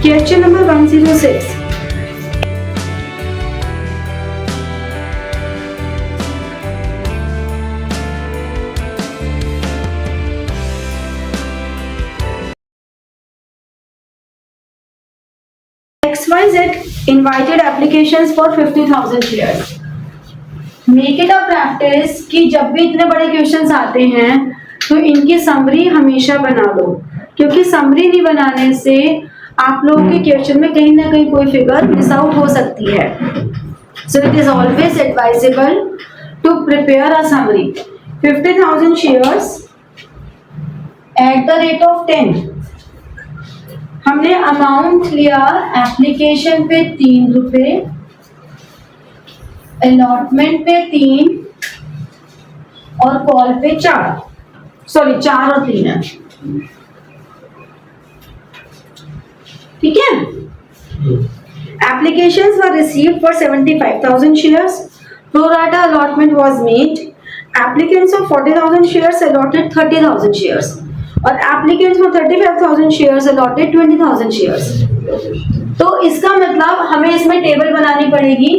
Question number 106. XYZ invited applications for 50,000 shares. Make it a practice कि जब भी इतने बड़े क्वेश्चंस आते हैं तो इनकी समरी हमेशा बना लो, क्योंकि समरी नहीं बनाने से आप लोगों के क्वेश्चन में कहीं ना कहीं कोई फिगर मिस आउट हो सकती है. So it is always advisable to prepare a summary. 50,000 shares at the rate of 10. हमने अमाउंट लिया एप्लीकेशन पे 3 रुपए, अलॉटमेंट पे 3 और कॉल पे 4. सॉरी 4 और 3 है. ठीक है. Applications were received for 75,000 shares. Pro rata allotment was made. Applicants of 40,000 shares allotted 30,000 shares. और applicants for 35,000 shares allotted 20,000 shares. तो इसका मतलब हमें इसमें टेबल बनानी पड़ेगी.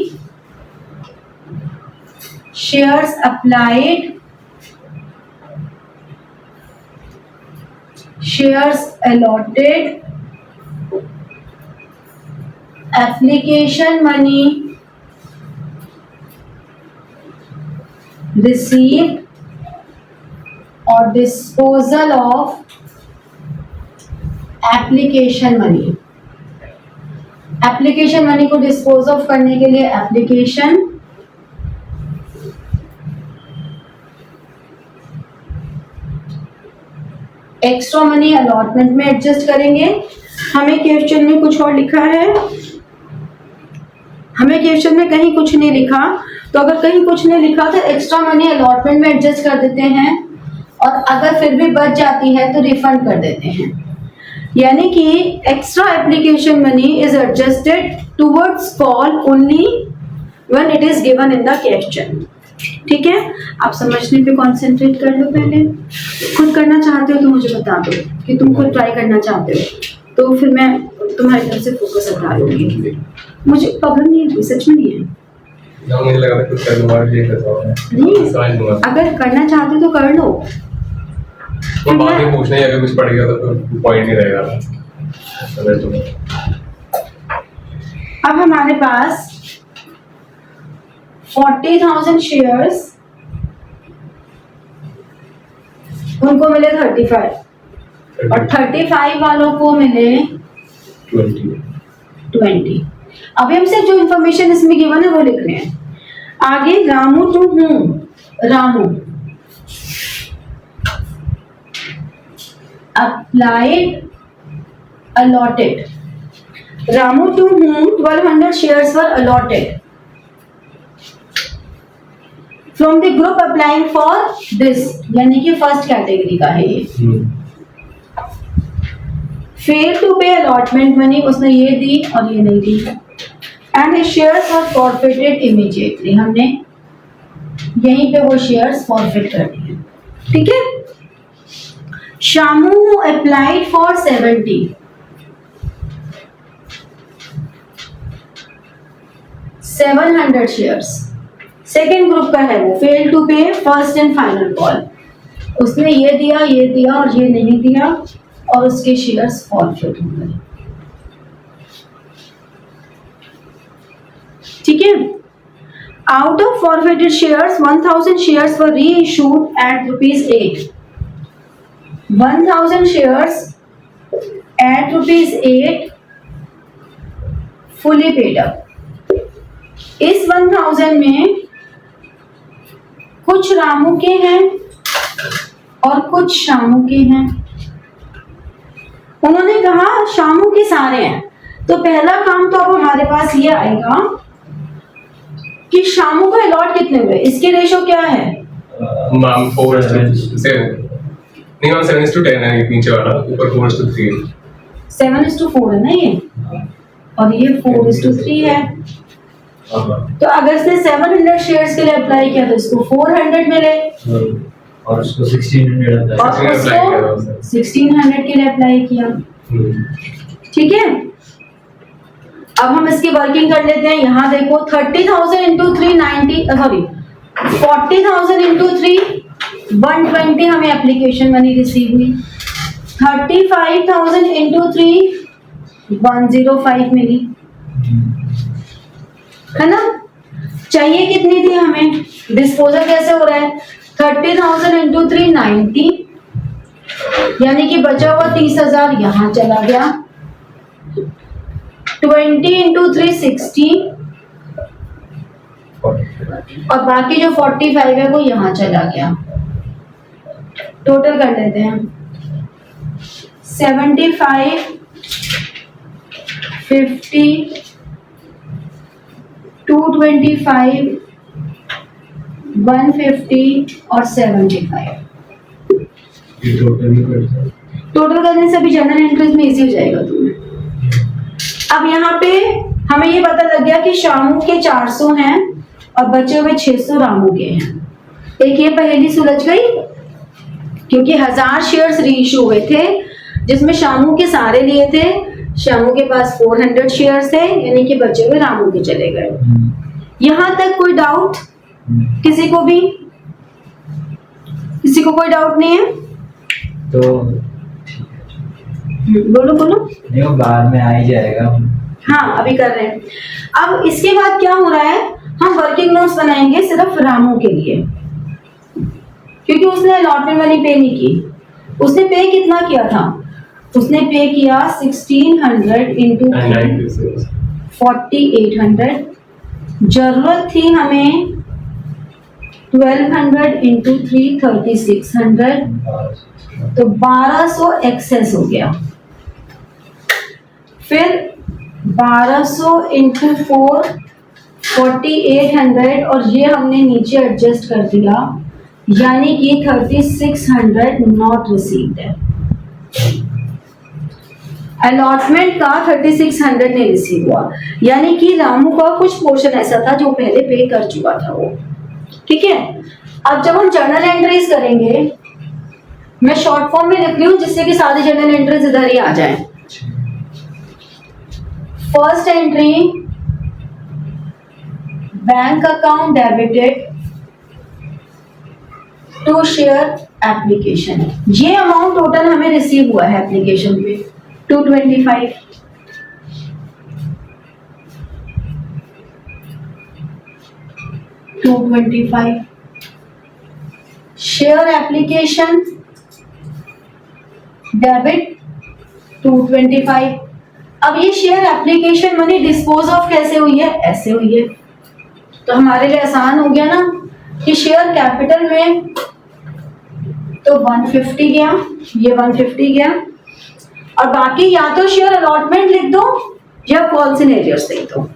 Shares applied, shares allotted, application money received और disposal of application money. Application money को dispose of करने के लिए application, एक्स्ट्रा मनी अलॉटमेंट में एडजस्ट करेंगे. हमें क्वेश्चन में कुछ और लिखा है, हमें क्वेश्चन में कहीं कुछ नहीं लिखा, तो अगर कहीं कुछ नहीं लिखा तो एक्स्ट्रा मनी अलॉटमेंट में एडजस्ट कर देते हैं, और अगर फिर भी बच जाती है तो रिफंड कर देते हैं. यानी कि extra application money is adjusted towards call only when it is given in the question. ठीक है. आप समझने पे कंसंट्रेट कर लो. पहले खुद करना चाहते हो तो मुझे बता दो कि तुम खुद ट्राई करना चाहते हो, तो फिर मैं तुम्हारी तरफ से फोकस हटा लूंगी. मुझे प्रॉब्लम नहीं है, सच में नहीं है. मुझे लगा था कुछ करने वाला ये करता हूं. नहीं, अगर करना चाहते हो तो कर लो. तो बाद में पूछना ही, अगर कुछ पड़ गया तो पॉइंट नहीं रहेगा. अब हमारे पास 40,000 शेयर्स, उनको मिले 35 और 35 वालों को मिले 20. अभी हमसे जो इंफॉर्मेशन इसमें गिवन है वो लिख रहे हैं. आगे Ramu to whom, Ramu applied allotted. Ramu to whom 1200 shares were allotted from the group applying for this, यानी कि फर्स्ट कैटेगरी का है ये. Fail to pay allotment money, उसने ये दी और ये नहीं दी. And his shares were forfeited immediately, हमने यहीं पे वो शेयर्स फॉरफिट कर दिए. ठीक है. Shamu applied for 70, 700 shares. Second group का है वो. फेल टू पे फर्स्ट एंड फाइनल कॉल, उसने ये दिया और ये नहीं दिया और उसके शेयर्स फॉरफिट हो गए. ठीक है. Out of forfeited shares 1000 shares were reissued at ₹8. 1000 shares at ₹8 fully paid up. इस 1000 में कुछ रामू के हैं और कुछ शामू के हैं. उन्होंने कहा शामू के सारे हैं, तो पहला काम तो अब हमारे पास ये आएगा कि शामू को अलॉट कितने हुए. इसके रेशो क्या है? 7:10 है. नीचे वाला, ऊपर 4:3. 7:4 है ना ये, और ये 4:3 है. तो अगर इसने 700 शेयर्स के लिए अप्लाई किया तो इसको 400 मिले, और उसको 1600 और उसको 1600 के लिए अप्लाई किया. ठीक है. अब हम इसकी वर्किंग कर लेते हैं। यहाँ देखो 30,000 इंटू 390 सॉरी 40,000 इंटू 3 120 हमें एप्लीकेशन मनी रिसीव हुई। 35,000 इंटू 3 105 मिली, है ना। चाहिए कितनी थी हमें, डिस्पोजल कैसे हो रहा है, 30,000 इंटू 3 90, यानी कि बचा हुआ 30,000 यहाँ चला गया। 20 इंटू 3 60 और बाकी जो 45 है वो यहाँ चला गया। टोटल कर लेते हैं 75 50 225 150 और 75। ये टोटल ही करता है। टोटल करने से भी जनरल एंट्रीज में इजी हो जाएगा तुम्हें। अब यहाँ पे हमें ये पता लग गया कि शामू के 400 हैं और बचे हुए 600 रामू के हैं। एक ये पहेली सुलझ गई, क्योंकि 1000 शेयर्स रीइश्यू हुए थे जिसमें शामू के सारे लिए थे। शामू के पास 400 शेयर्स थे, यानी कि बचे हुए रामू के चले गए। यहाँ तक कोई डाउट किसी को भी? किसी को कोई डाउट नहीं है? तो बोलो बोलो। नहीं, वो बाद में आ ही जाएगा। हाँ अभी कर रहे हैं। अब इसके बाद क्या हो रहा है, हम वर्किंग नोट्स बनाएंगे सिर्फ रामू के लिए, क्योंकि उसने अलॉटमेंट वाली पे नहीं की। उसने पे कितना किया था, उसने पे किया 1600 इंटू 4800। जरूरत थी हमें 1200 इंटू 3 3600, तो 1200 एक्सेस हो गया। फिर 1200 इंटू 4 4800 और ये हमने नीचे एडजस्ट कर दिया, यानी कि 3600 नॉट रिसीव्ड है। अलॉटमेंट का 3600 नहीं रिसीव हुआ, यानी कि रामू का कुछ पोर्शन ऐसा था जो पहले पे कर चुका था वो। ठीक है, अब जब हम जर्नल एंट्रीज करेंगे, मैं शॉर्ट फॉर्म में लिख रही हूँ जिससे कि सारी जर्नल एंट्रीज इधर ही आ जाए। First entry, bank account debited to share application. ये अमाउंट टोटल हमें रिसीव हुआ है एप्लीकेशन पे 225। Share application debit 225। अब ये share application money dispose of कैसे हुई है, ऐसे हुई है। तो हमारे लिए आसान हो गया ना कि शेयर कैपिटल में तो 150 गया, ये 150 गया, और बाकी या तो शेयर अलॉटमेंट लिख दो या कॉल सिनेरियोस लिख दो।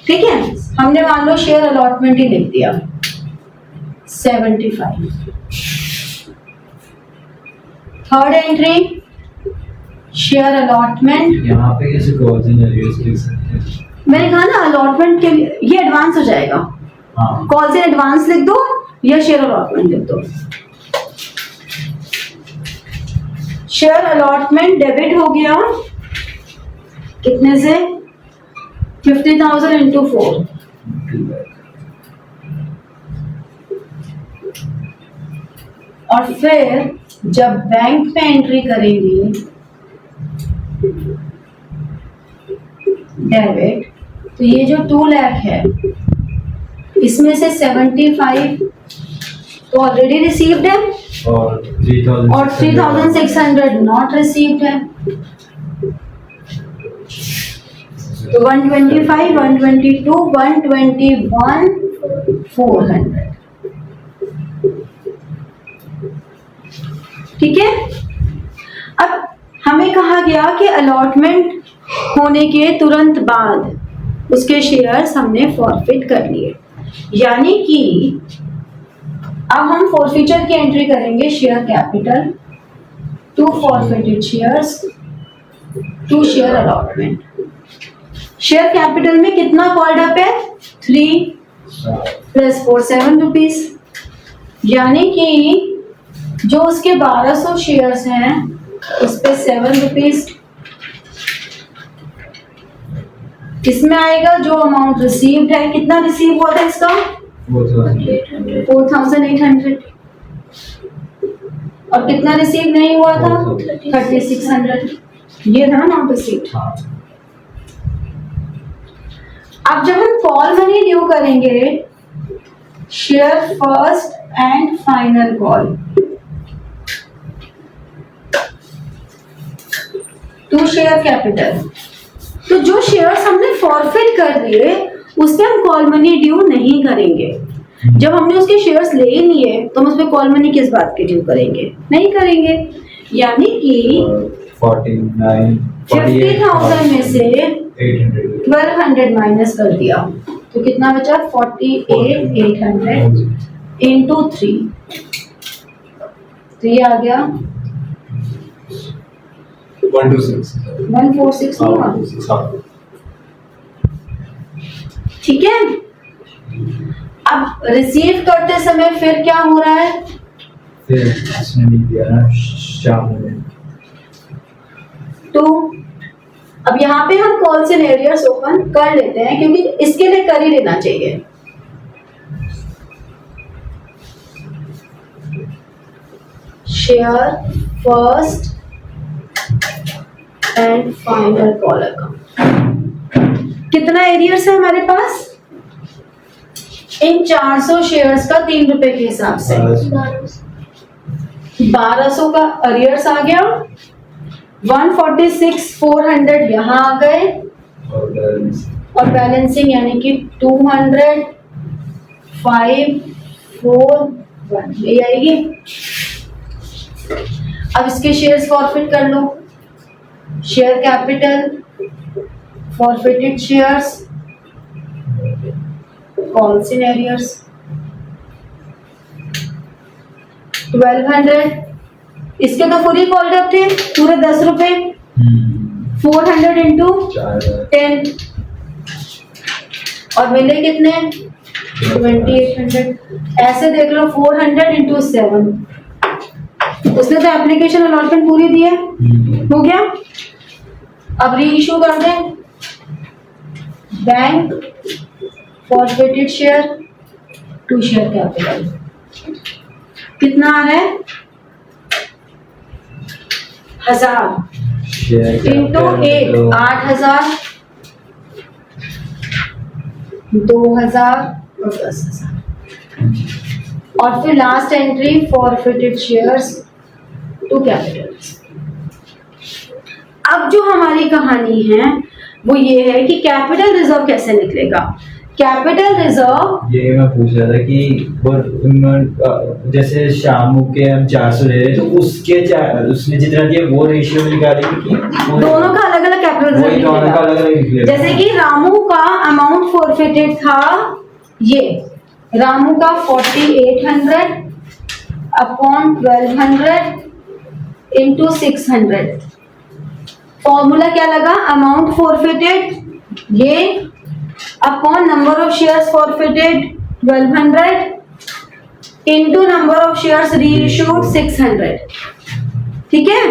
ठीक है, हमने मान लो शेयर अलॉटमेंट ही लिख दिया 75। Third entry, share allotment. यहाँ पे कैसे कॉल सिनेरियोस लिख सकते हैं? मैंने कहा ना अलॉटमेंट के लिए ये एडवांस हो जाएगा। हाँ, कॉल से एडवांस लिख दो या शेयर अलॉटमेंट लिख दो। शेयर अलॉटमेंट डेबिट हो गया कितने से, 50,000 इंटू 4। और फिर जब बैंक पे एंट्री करेंगे डेबिट, तो ये जो 2 लाख है इसमें से 75 तो ऑलरेडी रिसीव्ड है और 3,600 नॉट रिसीव्ड है। तो 125 122 121 400। ठीक है, अब हमें कहा गया कि अलॉटमेंट होने के तुरंत बाद उसके शेयर्स हमने फॉरफिट कर लिए, यानी कि अब हम फॉरफीचर की एंट्री करेंगे। Share capital to forfeited shares to share allotment. Share capital में कितना कॉल्ड अप है, 3 + 4 7 रुपीज, यानी कि जो उसके 1200 शेयर्स हैं उस पे 7 रुपीज इसमें आएगा जो अमाउंट रिसीव्ड है, कितना रिसीव हुआ था इसका, वो तो 4800, और कितना रिसीव नहीं हुआ था, 3600। ये था अमाउंट रिसीव्ड। हाँ अब जब हम कॉल मनी ड्यू करेंगे, share first and final call to share capital, तो जो शेयर्स हमने फॉरफिट कर दिए उससे हम कॉल मनी ड्यू नहीं करेंगे। जब हमने उसके शेयर्स ले ही लिए तो हम उसमें कॉल मनी किस बात की ड्यू करेंगे, नहीं करेंगे। यानी कि 50,000 में से 1200 माइनस कर दिया तो कितना बचा, 48,800 इंटू 3, तो ये आ गया 126 146 हुआ। ठीक है। अब रिसीव करते समय फिर क्या हो रहा है, फिर इसने नहीं दिया ना शाम में, तो अब यहाँ पे हम कॉल सिनेरियोस ओपन कर लेते हैं क्योंकि इसके लिए कर ही लेना चाहिए। Share first and final call account, कितना एरियर्स है हमारे पास, इन 400 शेयर्स का 3 रुपए के हिसाब से 1200 का अरियर्स आ गया, 146,400 यहाँ आ गए, और बैलेंसिंग यानी कि 200, 5, 4, 1 यही आएगी। अब इसके शेयर्स फॉरफिट कर लो, share capital, forfeited shares, call scenarios, 1200, इसके तो पूरी कॉल्ड अप थे पूरे 10 रुपए, 400 इंटू 10, और मिले कितने 2800। ऐसे देख लो 400 इंटू 7, उसने तो एप्लीकेशन अलॉटमेंट पूरी दी है, हो गया। अब री इशू कर दें, bank forfeited share to share capital, कितना आ रहा है 1000 इंटू 8, 8000, 2000 और 10,000, और फिर last entry forfeited shares to capital. अब जो हमारी कहानी है वो ये है कि कैपिटल रिजर्व कैसे निकलेगा। कैपिटल रिजर्व, ये मैं पूछ रहा था कि वो जैसे शामू के हम 400 ले रहे तो उसके उसने जितना दिया वो रेशियो निकालेगी कि दोनों का अलग अलग कैपिटल रिजर्व निकलेगा। जैसे कि रामू का अमाउंट फॉरफिटेड था, ये रामू का 4800 अपॉन 1200 इंटू 600, फॉर्मूला क्या लगा, अमाउंट फॉरफिटेड ये upon number of shares forfeited 1200 into number of shares reissued 600। ठीक है,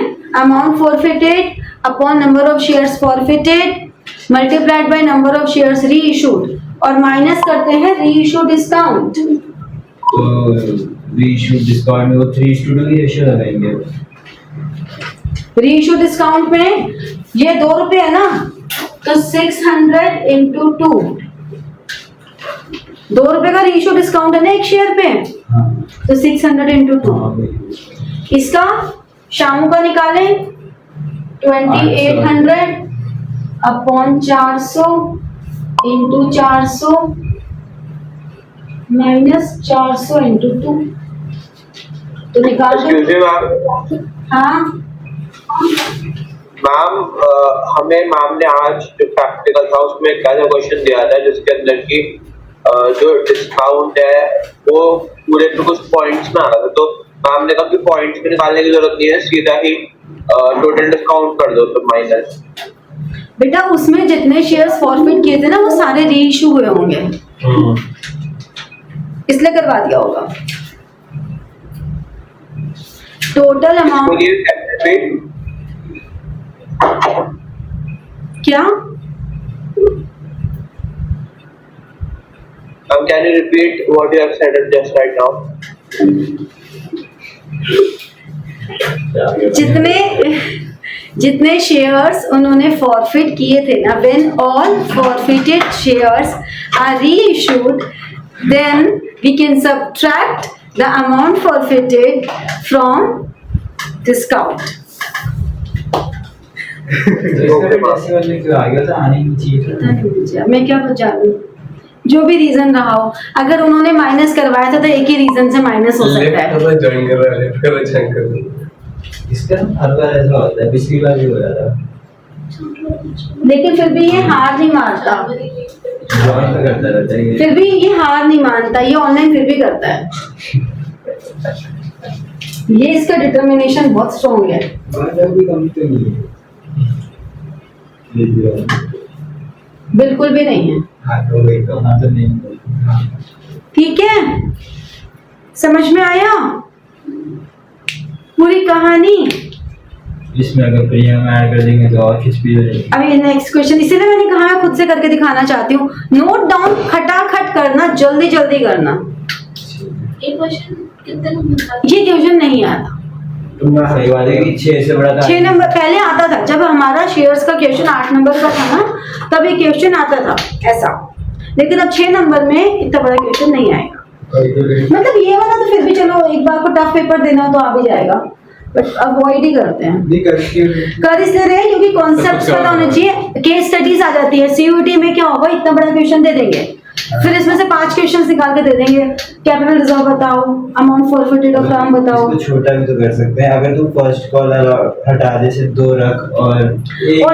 amount forfeited upon number of shares forfeited multiplied by number of shares reissued, और माइनस करते हैं रीइश्यू डिस्काउंट। तो reissue discount में वो 3:2 की रेशियो लगाएंगे। रीइश्यू डिस्काउंट में ये 2 रुपए है ना, तो 600 इंटू 2, 2 रुपए का रीइश्यू डिस्काउंट है ना एक शेयर पे, हाँ, तो 600 इंटू 2। हाँ, इसका शामू का निकालें 2800 अपॉन 400 इंटू 400 माइनस 400 इंटू 2, तो निकाल दो। हाँ मैम, हमें मैम ने आज जो प्रैक्टिकल था उसमें एक ऐसा क्वेश्चन दिया था जिसके अंदर की जो डिस्काउंट है वो पूरे पे कुछ पॉइंट्स में आ रहा था, तो मैम ने कहा कि पॉइंट्स में निकालने की जरूरत नहीं है, सीधा ही टोटल डिस्काउंट कर दो तो माइनस। बेटा उसमें जितने शेयर्स फॉरफिट किए थे ना वो सारे रीइश्यू हुए होंगे, इसलिए करवा दिया होगा। टोटल अमाउंट क्या, Ma'am, can you repeat what you have said just right now? जितने शेयर्स उन्होंने फॉरफिट किए थे ना, when all forfeited shares are reissued, then we can subtract the amount forfeited from discount. मैं क्या जानूं, जो भी रीजन रहा हो, अगर उन्होंने माइनस करवाया था तो एक ही रीजन से माइनस हो सकता है। ज्वाइन कर रहा है, लेफ्ट कर रहा है, ज्वाइन कर रहा है। इसका हर बार ऐसा होता है, पिछली बार भी हो रहा था। लेकिन फिर भी ये हार नहीं मानता, ज्वाइन तो करता रहता है ये। फिर भी ये हार नहीं मानता, ये ऑनलाइन फिर भी करता है। ये इसका डिटर्मिनेशन बहुत स्ट्रॉन्ग है। भी कमी तो नहीं है। बिल्कुल भी नहीं है। हाँ तो वही तो, हाँ तो नहीं। ठीक है, समझ में आया पूरी कहानी? इसमें अगर प्रीमियम ऐड कर देंगे तो और खिचपी हो जाएगी। अभी नेक्स्ट क्वेश्चन, इसीलिए मैंने कहा है खुद से करके दिखाना चाहती हूँ। नोट डाउन खटाखट करना, जल्दी जल्दी करना। एक क्वेश्चन कितने नंबर का? ये क्वेश्चन नहीं आता। सही बात है कि 6 से बड़ा था। 6 नंबर पहले आता था, जब हमारा शेयर्स का क्वेश्चन 8 नंबर का था ना, तब ये क्वेश्चन आता था ऐसा। लेकिन अब 6 नंबर में इतना बड़ा क्वेश्चन नहीं आएगा। मतलब ये वाला तो फिर भी चलो, एक बार को टफ पेपर देना हो तो आ भी जाएगा, बट अवॉइड ही करते हैं। कर इसलिए रहे क्योंकि कॉन्सेप्ट्स पता होने चाहिए। केस स्टडीज आ जाती है, सीयूटी में क्या होगा, इतना बड़ा क्वेश्चन दे देंगे, फिर इसमें से 5 क्वेश्चंस निकाल के दे देंगे। कैपिटल रिजर्व बताओ, अमाउंट फॉरफिटेड ऑफ फर्म बताओ। इसको छोटा भी तो कर सकते हैं, अगर तू फर्स्ट कॉल हटा दे से 2 रख, और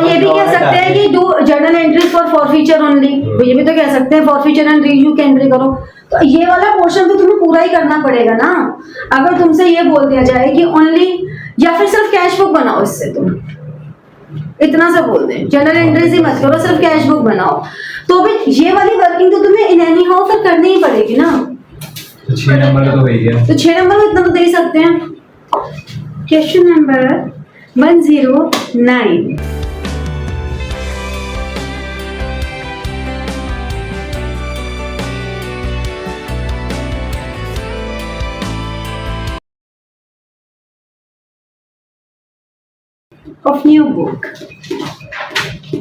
ये भी कह सकते हैं कि do journal entries for forfeiture only, ये भी तो कह सकते हैं फॉरफीचर एंड रीव्यू की एंट्री करो। तो ये वाला पोर्शन तो तुम्हें पूरा ही करना पड़ेगा ना। अगर तुमसे ये बोल दिया जाए कि ओनली, या फिर सिर्फ कैश बुक बनाओ, इससे तुम इतना सा बोल दें, जनरल एंट्रीज ही मत करो, सिर्फ कैश बुक बनाओ, तो भी ये वाली वर्किंग तो तुम्हें इन एनी हाउ फिर करनी ही पड़ेगी ना। तो 6 नंबर तो हो ही गया। तो 6 नंबर को इतना तो दे ही सकते हैं। Question number 109। Of new book.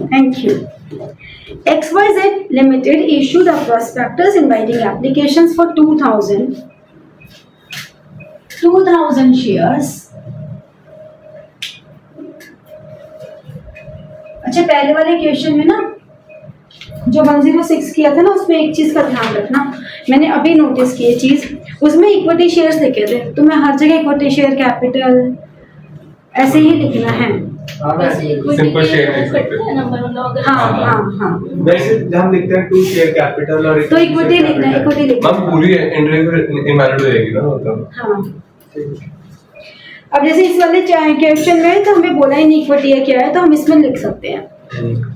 Thank you. XYZ Limited issued a prospectus inviting applications for 2,000 shares. अच्छा, पहले वाले क्वेश्चन में ना जो 106 किया था ना, उसमें एक चीज का ध्यान रखना, मैंने अभी नोटिस की ये चीज, उसमें इक्विटी शेयर्स लिखे थे, तो मैं हर जगह इक्विटी शेयर कैपिटल ऐसे ही लिखना है। सिंपल शेयर लिख सकते हैं। हाँ। वैसे हम लिखते हैं 2 शेयर कैपिटल और तो इक्विटी लिखना है, इक्विटी लिखना मैम पूरी एंट्री इनवैलिड हो जाएगी ना, मतलब। हाँ। अब जैसे इस वाले क्वेश्चन में तो हमें बोला ही नहीं इक्विटी है क्या है, तो हम इसमें लिख सकते हैं।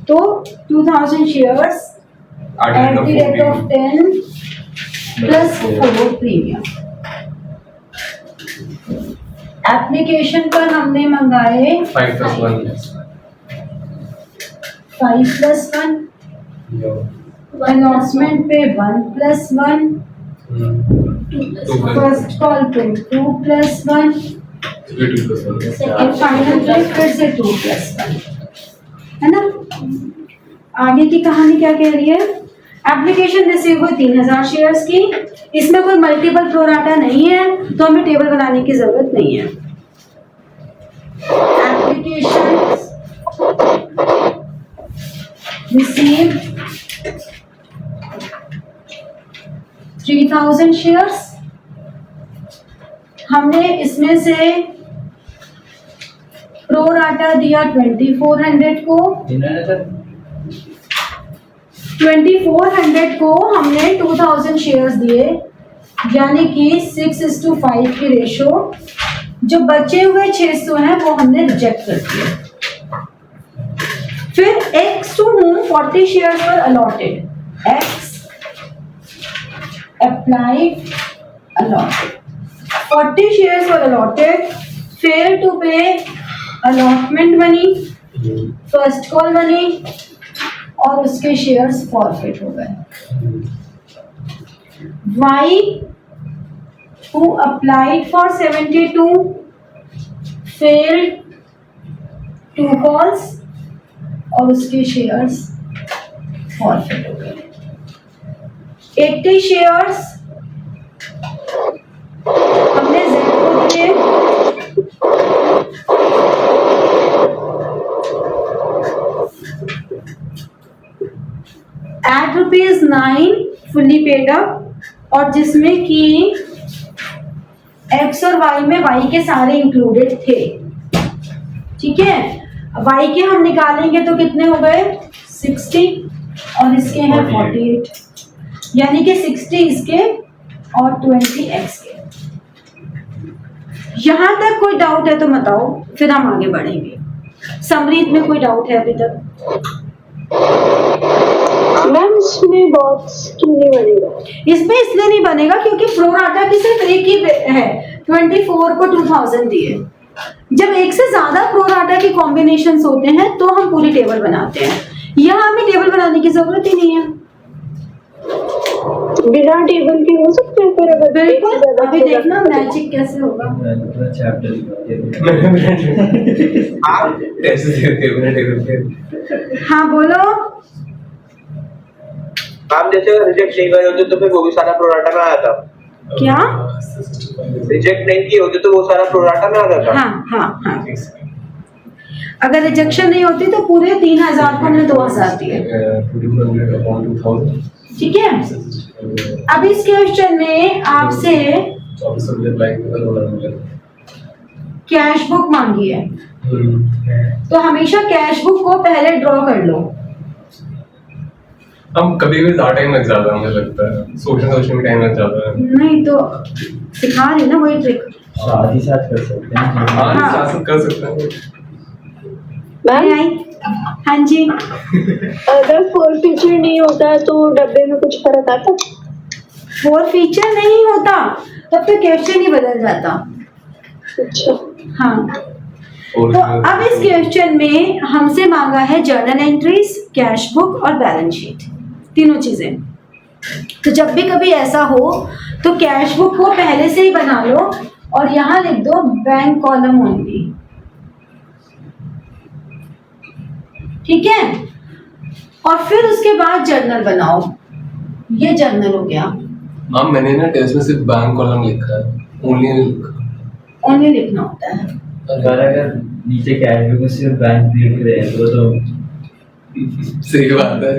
तो 2000 shares at the rate of 10 plus 4 premium. Application पर हमने मंगाए 5+1 5+1, अनाउंसमेंट पे 1+1, फर्स्ट कॉल पे 2+1 और फाइनल पे फिर से 2+1, है ना। आगे की कहानी क्या कह रही है? एप्लीकेशन रिसीव हुई 3000 शेयर्स की, इसमें कोई मल्टीपल प्रोराटा नहीं है, तो हमें टेबल बनाने की जरूरत नहीं है। एप्लीकेशन रिसीव 3000 शेयर्स, हमने इसमें से प्रोराटा दिया 2400 को, 2400 को हमने 2000 शेयर्स दिए, यानी कि 6:5 की रेशो। जो बचे हुए 600 हैं वो हमने रिजेक्ट कर दिए। फिर X to whom 40 shares were allotted, X applied allotted, 40 shares were allotted, failed to pay allotment money, first call money, और उसके शेयर्स फॉरफिट हो गए। Y who applied for 72 failed 2 calls और उसके शेयर्स फॉरफिट हो गए। 80 शेयर्स हमने Z को दिए, at ₹9 फुल्ली पेड अप, और जिसमें कि X और Y में Y के सारे इंक्लूडेड थे। ठीक है, Y के हम निकालेंगे तो कितने हो गए 60 और इसके हैं 48, यानी कि 60 इसके और 20 X के। यहां तक कोई डाउट है तो बताओ, फिर हम आगे बढ़ेंगे। समरीत में कोई डाउट है अभी तक? मैम इसमें बॉक्स क्यों नहीं बनेगा? इसमें इसलिए नहीं बनेगा क्योंकि प्रोराटा की सिर्फ एक ही है, 24 को 2000 दिए। जब एक से ज्यादा प्रोराटा की कॉम्बिनेशंस होते हैं तो हम पूरी टेबल बनाते हैं। यहाँ हमें टेबल बनाने की जरूरत ही नहीं है। बिना टेबल के हो सकते हैं फिर? अगर बिल्कुल, अभी देखना मैजिक कैसे होगा। चैप्टर आप ऐसे देते हो ना टेबल पे। हाँ बोलो। मैम जैसे रिजेक्ट नहीं करे होते तो फिर वो भी सारा प्रोराटा में आया था। क्या? रिजेक्ट नहीं किए होते तो वो सारा प्रोराटा में आ जाता। हाँ हाँ हाँ, अगर रिजेक्शन नहीं होती तो पूरे 3000 को हमने 2000 दिए। 2200 upon 2000। ठीक है, अब इस क्वेश्चन में आपसे कैश बुक मांगी है, तो हमेशा कैश बुक को पहले ड्रॉ कर लो। हम कभी भी ज़्यादा टाइम लग जाता है, मुझे लगता है सोचने में टाइम लग जाता है। नहीं तो सिखा रही ना वही ट्रिक। साथ ही साथ कर सकते हैं। हाँ शासन कर सकते हैं। नहीं मैम आई? हाँ जी, अगर 4 फीचर नहीं होता तो डब्बे में कुछ फर्क आता? 4 फीचर नहीं होता तब तो क्वेश्चन ही बदल जाता। अच्छा, हाँ, तो अब इस क्वेश्चन में हमसे मांगा है जर्नल एंट्रीज, कैश बुक और बैलेंस शीट, तीनों चीजें। तो जब भी कभी ऐसा हो तो कैश बुक को पहले से ही बना लो और यहाँ लिख दो बैंक कॉलम ओनली। ठीक है, और फिर उसके बाद जर्नल बनाओ। ये जर्नल हो गया। मैम मैंने ना टेस्ट में सिर्फ बैंक कॉलम लिखा है, ओनली लिखा। ओनली लिखना होता है। अगर नीचे कैश बुक में सिर्फ बैंक लिख रहे हैं तो सही बात है।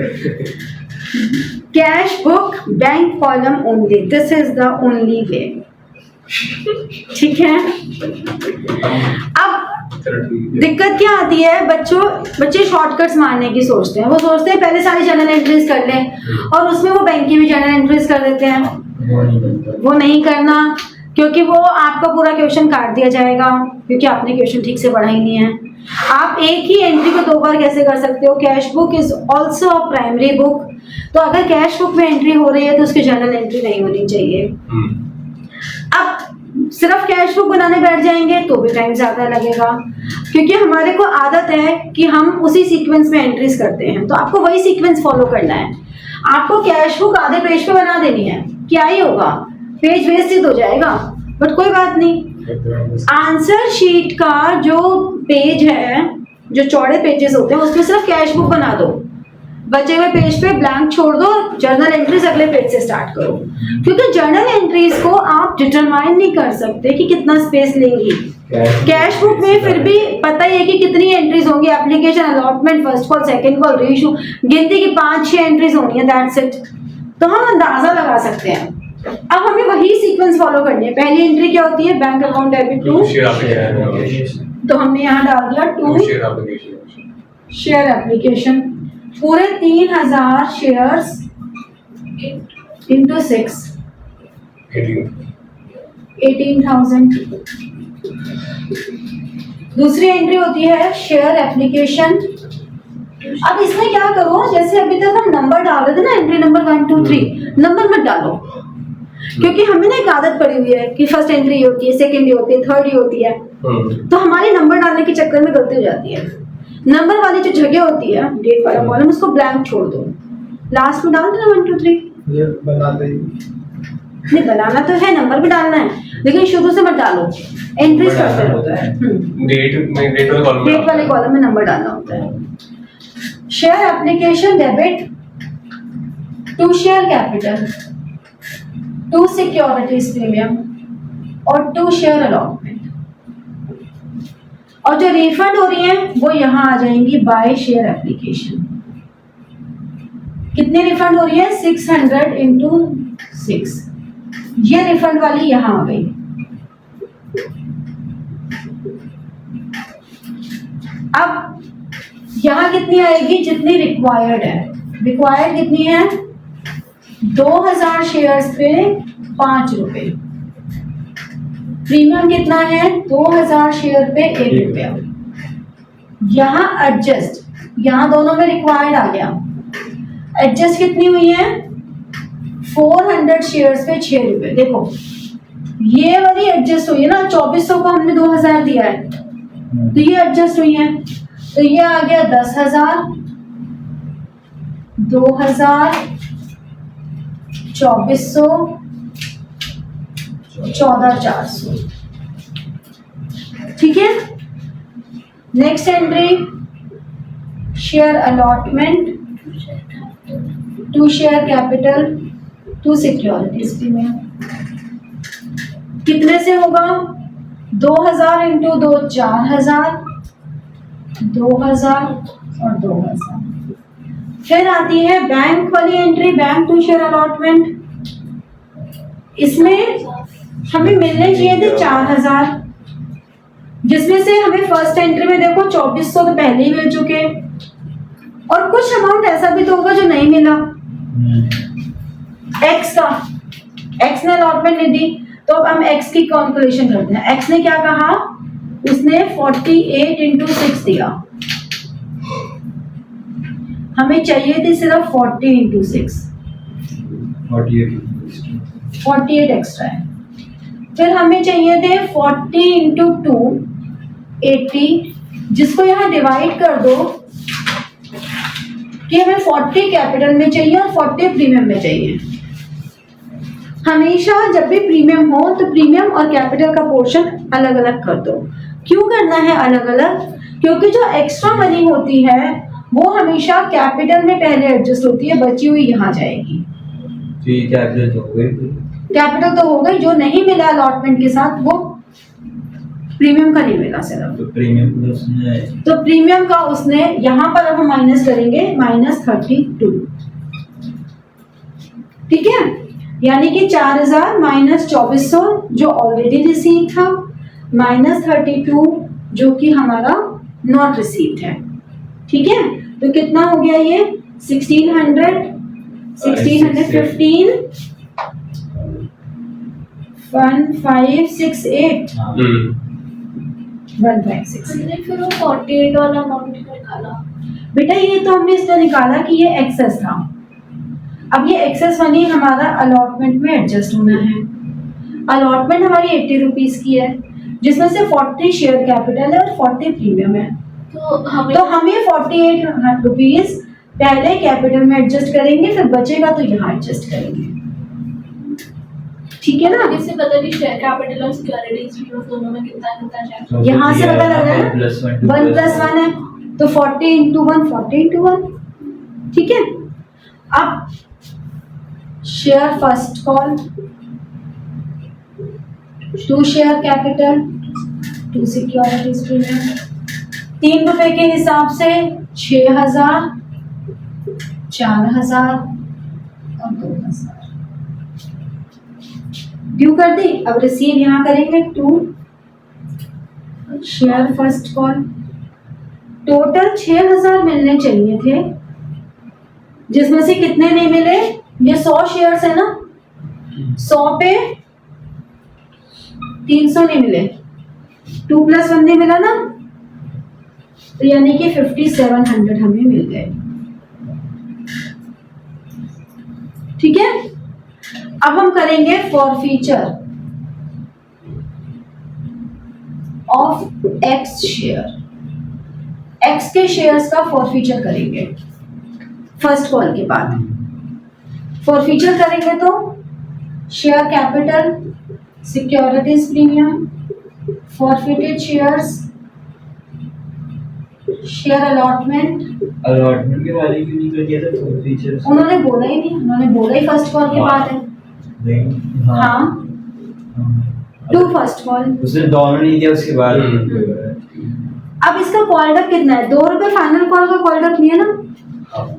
Cash book bank column only, this is the only way. ठीक है, अब दिक्कत क्या आती है, बच्चे शॉर्टकट्स मारने की सोचते हैं। वो सोचते हैं पहले सारी जर्नल एंट्रीज कर लें और उसमें वो बैंक की भी जर्नल एंट्रीज कर देते हैं। वो नहीं करना, क्योंकि वो आपका पूरा क्वेश्चन काट दिया जाएगा, क्योंकि आपने क्वेश्चन ठीक से पढ़ा ही नहीं है। आप एक ही एंट्री को 2 बार कैसे कर सकते हो? Cash book is also a primary book, तो अगर कैश बुक में एंट्री हो रही है तो उसकी जर्नल एंट्री नहीं होनी चाहिए। अब सिर्फ कैश बुक बनाने बैठ जाएंगे तो भी टाइम ज्यादा लगेगा, क्योंकि हमारे को आदत है कि हम उसी सीक्वेंस में एंट्रीज करते हैं, तो आपको वही सीक्वेंस फॉलो करना है। आपको कैश बुक आधे पेज पे बना देनी है, क्या ही होगा, पेज वेस्टेज हो जाएगा, बट कोई बात नहीं। आंसर शीट का जो पेज है, जो चौड़े पेजेस होते हैं, उसमें सिर्फ कैश बुक बना दो, बचे हुए पेज पे ब्लैंक छोड़ दो, जर्नल एंट्रीज अगले पेज से स्टार्ट करो। क्योंकि जर्नल एंट्रीज को आप डिटरमाइन नहीं कर सकते कि कितना स्पेस लेंगी। कैश बुक में फिर भी पता ही है कि कितनी एंट्रीज होंगी, application, allotment, first call, second call, reissue, गिनती की 5-6 एंट्रीज होनी है, दैट्स इट। तो हम अंदाजा लगा सकते हैं। अब हमें वही सीक्वेंस फॉलो करनी है। पहली एंट्री क्या होती है? बैंक अकाउंट डेबिट टू, तो हमने यहाँ डाल दिया टू शेयर एप्लीकेशन, पूरे 3000 शेयर्स इंटू 6, 18,000। दूसरी एंट्री होती है शेयर एप्लीकेशन। अब इसमें क्या करो, जैसे अभी तक हम नंबर डाल रहे थे ना, एंट्री नंबर 1 2 3, नंबर मत डालो, क्योंकि हमें ना एक आदत पड़ी हुई है कि फर्स्ट एंट्री ये होती है, सेकंड ये होती है, थर्ड ये होती है, तो हमारी नंबर डालने के चक्कर में गलती हो जाती है। नंबर वाली जो जगह होती है, डेट वाला कॉलम, उसको ब्लैंक छोड़ दो, लास्ट में डाल देना 1 2 3। ये बना दे। नहीं बनाना तो है, नंबर भी डालना है, लेकिन शुरू से मत डालो, एंट्रीज करते रहो। होता है। डेट वाले कॉलम डेट वाले कॉलम में नंबर डालना होता है। Share application debit to share capital, to securities premium और टू शेयर अलॉटमेंट। और जो रिफंड हो रही है वो यहाँ आ जाएंगी बाय शेयर एप्लीकेशन। कितनी रिफंड हो रही है? 600 इंटू 6, ये रिफंड वाली यहाँ आ गई। अब यहाँ कितनी आएगी? जितनी रिक्वायर्ड है। रिक्वायर्ड कितनी है? 2000 शेयर्स पे 5 रुपए। प्रीमियम कितना है? 2000 शेयर पे 1 रुपया। यहाँ एडजस्ट, यहाँ दोनों में रिक्वायर्ड आ गया। एडजस्ट कितनी हुई है? 400 शेयर्स पे 6 रुपए। देखो ये वाली एडजस्ट हुई है ना, 2400 को हमने 2000 दिया है, तो ये एडजस्ट हुई है, तो ये आ गया 10,000, 2000, 2400, 14,400। ठीक है। Next entry share allotment to share capital to securities premium. कितने से होगा? 2000 इंटू 2 4000, 2000 और 2000। फिर आती है बैंक वाली entry, bank to share allotment. इसमें हमें मिलने चाहिए थे 4000, जिसमें से हमें फर्स्ट एंट्री में देखो 2400 तो पहले ही मिल चुके, और कुछ अमाउंट ऐसा भी तो होगा जो नहीं मिला। एक्स का, एक्स ने अलॉटमेंट नहीं दी, तो अब हम एक्स की कैलकुलेशन करते हैं। एक्स ने क्या कहा? उसने 48 इंटू 6 दिया, हमें चाहिए थी सिर्फ 40 इंटू 6, 48 एक्स्ट्रा है। फिर हमें चाहिए थे 40 इंटू 2 80, जिसको यहाँ डिवाइड कर दो कि हमें 40 कैपिटल में चाहिए और 40 प्रीमियम में चाहिए। हमेशा जब भी प्रीमियम हो तो प्रीमियम और कैपिटल का पोर्शन अलग अलग कर दो। क्यों करना है अलग अलग? क्योंकि जो एक्स्ट्रा मनी होती है वो हमेशा कैपिटल में पहले एडजस्ट होती है, बची हुई यहाँ जाएगी। कैपिटल तो हो गई, कैपिटल तो हो गई, जो नहीं मिला अलॉटमेंट के साथ वो प्रीमियम का नहीं मिला सिर्फ। तो प्रीमियम प्लस में, तो प्रीमियम का उसने यहाँ पर अब हम माइनस करेंगे -32। ठीक है, यानी कि 4000 माइनस 2400 जो ऑलरेडी रिसीव था, -32 जो कि हमारा नॉट रिसीव्ड है। ठीक है, तो कितना हो गया ये? 1600, 1615, 1568, 1568। हमने फिर वो 48 वाला अमाउंट निकाला। बेटा ये तो हमने इसलिए निकाला कि ये एक्सेस था। अब ये एक्सेस मनी हमारा अलॉटमेंट में एडजस्ट होना है। अलॉटमेंट हमारी 80 रुपीज की है, जिसमें से 40 शेयर कैपिटल है और 40 प्रीमियम है। तो हमें तो हम ये 48 रुपीज पहले कैपिटल में एडजस्ट करेंगे, फिर बचेगा तो यहाँ एडजस्ट करेंगे। ठीक है ना? आगे से पता नहीं शेयर कैपिटल और सिक्योरिटीज दोनों में कितना कितना चाहिए। यहाँ से पता लग रहा है 1 + 1 है, तो 40 इंटू 1 40 इंटू 1। ठीक है, अब share first call to share capital to securities premium. 3 रुपए के हिसाब से 6000, 4000 और 2000 ड्यू कर दी। अब रिसीव यहाँ करेंगे to share first call. Total 6000 मिलने चाहिए थे, जिसमें से कितने नहीं मिले? ये 100 शेयर्स है ना, 100 पे 300 नहीं मिले, 2 + 1 नहीं मिला ना, तो यानी कि 5700 हमें मिल गए। ठीक है, अब हम करेंगे forfeiture of x share. X के शेयर्स का फॉरफीचर करेंगे फर्स्ट कॉल के बाद। फॉरफीचर करेंगे तो share capital, securities premium, forfeited shares, share allotment. Allotment के बारे में क्यों नहीं कर दिया था तो फीचर्स? उन्होंने बोला ही नहीं, उन्होंने बोला ही फर्स्ट कॉल की बात है। नहीं हाँ, हाँ। To first call. उसने दोनों नहीं दिया उसके बाद। अब इसका कॉल डक कितना है? 2 रुपए फाइनल कॉल का कॉल डक नहीं है ना,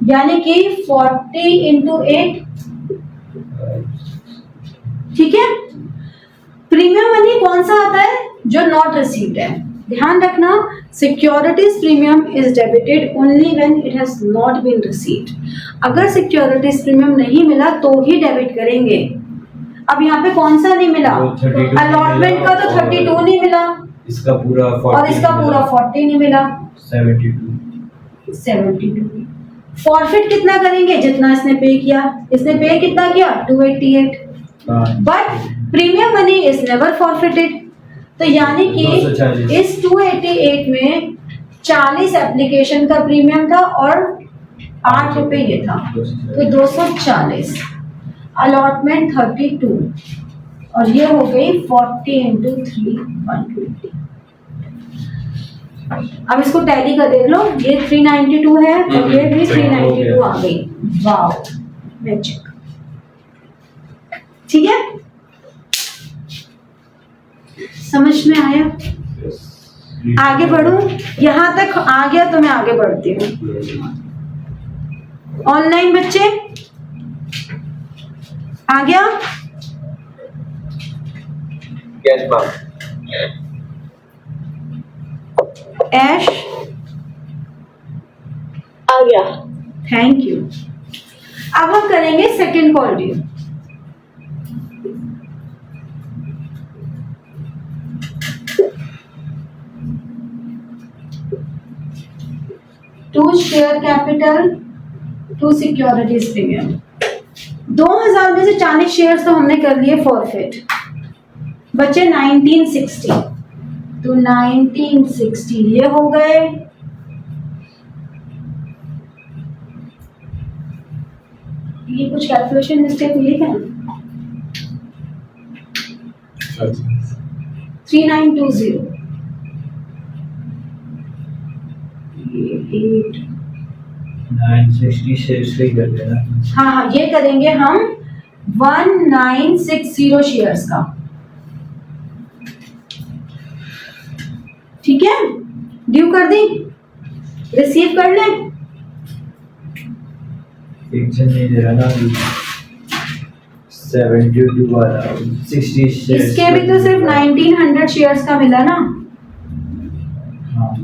यानी कि 40 into 8, ठीक है। प्रीमियम मनी कौन सा आता है? जो नॉट रिसीव्ड है। ध्यान रखना, securities premium is debited only when it has not been received. अगर सिक्योरिटीज प्रीमियम नहीं मिला तो ही डेबिट करेंगे। अब यहाँ पे कौन सा नहीं मिला? वो 32 अलॉटमेंट का तो 32 नहीं मिला इसका पूरा 40 और इसका पूरा 40 नहीं मिला, 72। फॉरफिट कितना करेंगे? जितना इसने पे किया। इसने पे कितना किया? 288। But premium money is never forfeited. तो यानी कि 240। इस 288 में 40 एप्लीकेशन का प्रीमियम था और 8 रुपए ये था, तो 240। अलॉटमेंट 32 और ये हो गई 40 into 3 120। अब इसको टैली का देख लो, ये 392 है और ये भी 392 आ गई। Wow, magic. ठीक है, समझ में आया? आगे बढ़ूं? यहां तक आ गया तो मैं आगे बढ़ती हूँ। ऑनलाइन बच्चे आ गया? Yes ma'am. ऐश आ गया। Thank you. अब हम करेंगे second call due. To share capital, to securities premium. 2000 में से 40 शेयर्स तो हमने कर लिए फॉरफिट, बचे 1960। तो 1960 ये हो गए। ये कुछ कैलकुलेशन मिस्टेक हुई है क्या? 3920 ये 8। 960 शेयर्स पे ही कर देना। हाँ हाँ, ये करेंगे हम 1960 शेयर्स का। ठीक है, ड्यू कर दी, रिसीव कर ले। फिक्शन नहीं दे रहा ना अभी। 72 वाला 60 शेयर्स। इसके भी तो सिर्फ 1900 शेयर्स का मिला ना। हाँ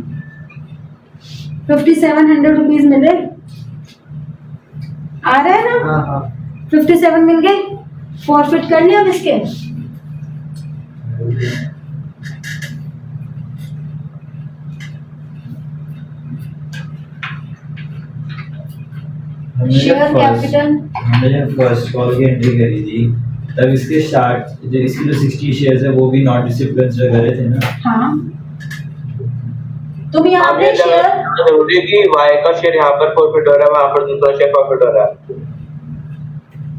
5700 रुपीज मिले, आ रहा है ना? हाँ हाँ 57 मिल गए, फॉरफिट कर लिया अब इसके। शेयर कैपिटल हमने जब फर्स्ट कॉल की एंट्री करी थी तब इसके स्टार्ट जो इसकी जो 60 शेयर्स है वो भी नॉट रिसीव कंसीडर करे थे ना। हाँ, तुम यहाँ पे शेयर जरूरी है कि वाई का शेयर यहाँ पर प्रॉफिट हो रहा है, वहाँ पर दूसरा शेयर प्रॉफिट हो रहा है।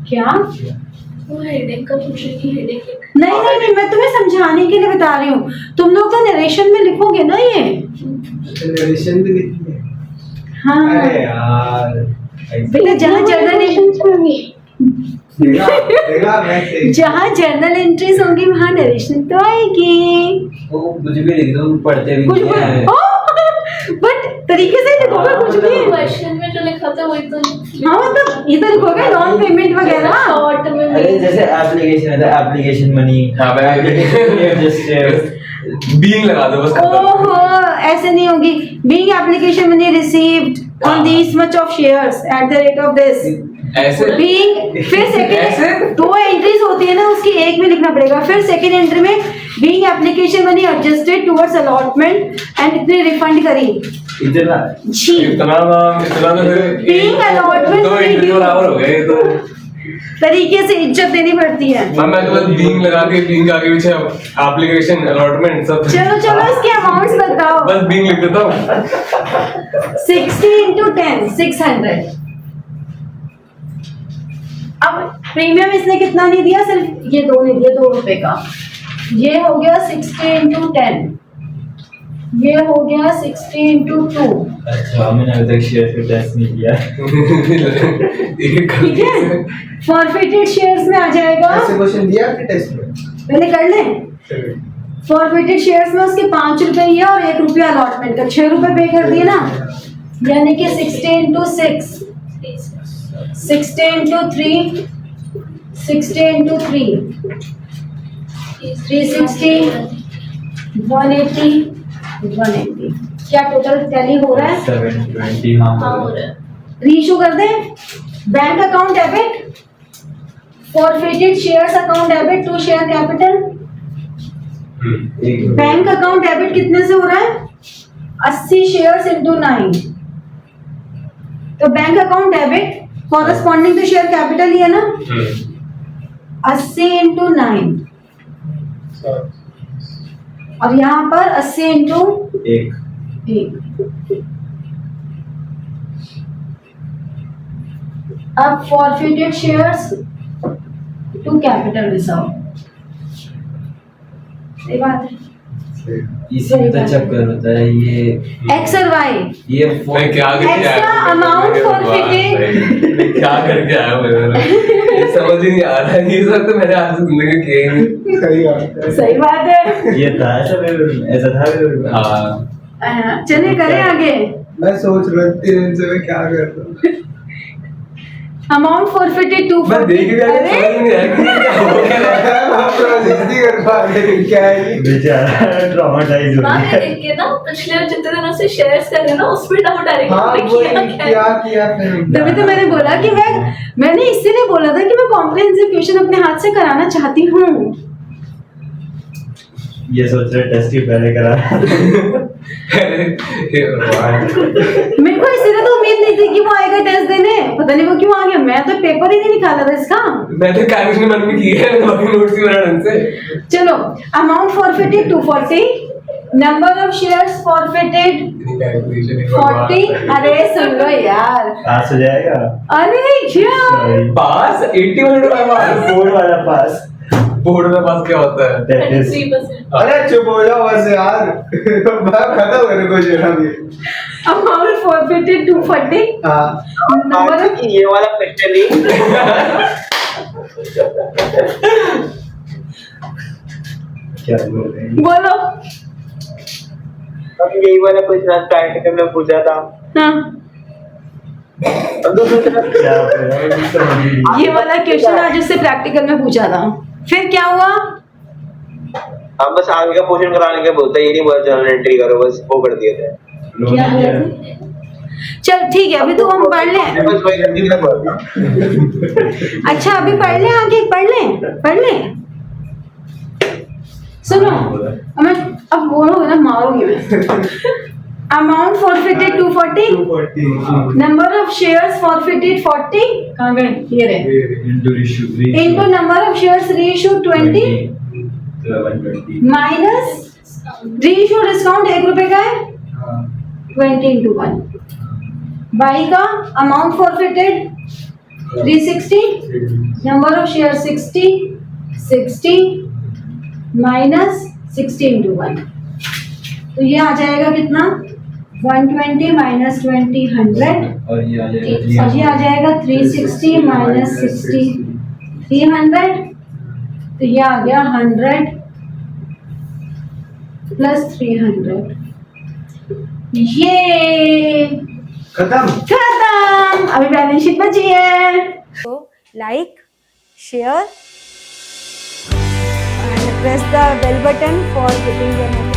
क्या? वो हेडेक का पूछ रही थी, हेडेक एक। नहीं नहीं नहीं, मैं तुम्हें समझाने के लिए बता रही हूँ। तुम लोग तो नरेशन में लिखोगे ना ये। नरेशन भी लिखी है। हाँ अरे यार बेटा, जहाँ जर्नल देखा देखा मैं सही। जहाँ जर्नल एंट्रीज होंगी वहाँ नरेशन तो आएगी। वो कुछ भी लिख दो पढ़ते भी कुछ नहीं है। बट तरीके से लिखोगे कुछ भी। क्वेश्चन में जो लिखा था वही तो। हाँ मतलब ये तो लिखोगे नॉन पेमेंट वगैरह। शॉर्ट में अरे जैसे एप्लीकेशन है तो एप्लीकेशन मनी हाँ, बीइंग लगा दो बस। ओहो, ऐसे नहीं होगी। Being application money received on this much of shares at the rate of this. ऐसे बीइंग, फिर ऐसे? सेकंड 2 एंट्रीज होती है ना, उसकी एक में लिखना पड़ेगा। फिर सेकंड एंट्री में being application money adjusted towards allotment and इतने रिफंड करी। इतना जी, इतना तो फिर Being allotment दो में इंटरव्यू बराबर हो गए ये तो। तरीके से इज्जत देनी पड़ती है। हाँ, मैं तो बस बीइंग लगा के बीइंग आगे पीछे एप्लीकेशन अलॉटमेंट सब चलो चलो, इसके अमाउंट्स बताओ। बस बीइंग लिख देता हूँ। 60 into 10 600। अब प्रीमियम इसने कितना नहीं दिया, सिर्फ ये 2 नहीं दिया, 2 रुपए का। ये हो गया 60 into 10, ये हो गया 60 into 2। अच्छा, मैंने अभी तक शेयर का टेस्ट नहीं किया। ठीक है, फॉरफिटेड शेयर्स में आ जाएगा, ऐसे क्वेश्चन दिया आपके टेस्ट में? पहले कर लें। फॉरफिटेड शेयर्स में उसके 5 रुपए ही है और 1 रुपया अलॉटमेंट का, 6 रुपए पे कर दिए ना, यानी कि 60 into 6, 60 into 3, 60 into 3, 360, 180, 180। क्या टोटल टैली हो रहा है? 720। हाँ, हाँ हो रहा है। रीइशू कर दे। Bank account debit, forfeited shares account debit to share capital. एक बैंक अकाउंट डेबिट कितने से हो रहा है? 80 शेयर्स इंटू 9। तो bank account debit corresponding to share capital ही है ना, 80 इंटू 9, और यहाँ पर 80 इंटू एक 1। अब forfeited shares to capital reserve, सही बात है। इसमें तो चक्कर होता है ये एक्स और वाई, ये मैं क्या करके आया Extra हूँ? amount मेरे forfeited। भगवान, मैं क्या करके आया हूँ ये समझ ही नहीं आ रहा है। ये सब तो मैंने आज तक जिंदगी में किया ही नहीं। सही बात है। सही बात है। ये था ऐसा ऐसा था मेरे में। हाँ, चलिए करें आगे। मैं सोच रहा हूँ 3 दिन से मैं क्या कर रहा हूँ। अमाउंट फॉरफिटेड टू, मैं देख भी आया, समझ ही नहीं आया कि क्या हो गया। आप प्रोसेस नहीं कर पा रहे, क्या है ये? बेचारा ट्रॉमाटाइज हो मैंने गया। देख के ना पिछले जितने दिनों से शेयर्स कर रहे हैं ना, उसमें डाउट आ रही हाँ, है वही क्या किया फिर? तभी तो मैंने बोला कि मैंने इसीलिए बोला था कि मैं कॉम्प्रिहेंसिव क्वेश्चन अपने हाथ से कराना चाहती हूँ। ये सोच रहे टेस्ट ही पहले करा। हे भगवान। मेरे को इसीलिए तो उम्मीद नहीं थी कि वो आएगा टेस्ट देने, पता नहीं वो क्यों आ गया। मैं तो पेपर ही नहीं निकाला था इसका। मैं तो कागज में मन में की है, बाकी नोट्स ही बना ढंग से। चलो, amount forfeited 240, number of shares forfeited 40। अरे सुन लो यार, पास हो जाएगा। अरे क्या पास 81 पास। बोर्ड वाला पास। बोर्ड में पास क्या होता है? That is 33%। अरे चुप हो जाओ बस यार। मैं खत्म मेरे को जेना भी। अमाउंट फॉरफिटेड 240, हाँ, नंबर आज ऑफ की ये वाला क्वेश्चन ही क्या बोल रहे हैं? बोलो। हम यही वाला क्वेश्चन आज प्रैक्टिकल में पूछा था। हाँ, अब दूसरा क्या बोल रहे हैं? समझ ही नहीं। ये वाला क्वेश्चन आज उससे प्रैक्टिकल में पूछा था। फिर क्या हुआ? हम बस आगे का पोर्शन कराने के बोलते हैं, ये नहीं बोला जर्नल एंट्री करो, बस वो कर दिए थे। लोग क्या नहीं बोला है। चल ठीक है, अभी तो हम पढ़ लें। बस वही करने के लिए बोला। अच्छा अभी पढ़ लें, आगे पढ़ लें। सुनो, अब बोलोगे ना, मारूंगी मैं। Amount forfeited 240, 240। Number of shares forfeited 40, कहाँ गए ये रहे, Into issue into number of shares reissue 20 1120। Minus reissue discount 1 रुपए का है, हाँ, 20 into 1। बाई का amount forfeited 360, number of share 60 minus 60 into 1, तो ये आ जाएगा कितना, 120 माइनस 20 100, और ये आ और जाएगा ये आ जाएगा 360 माइनस 60 300, तो ये आ गया 100 प्लस 300। ये खत्म। अभी बैलेंस शीट बची है। तो like, share and press the bell button for getting the notification.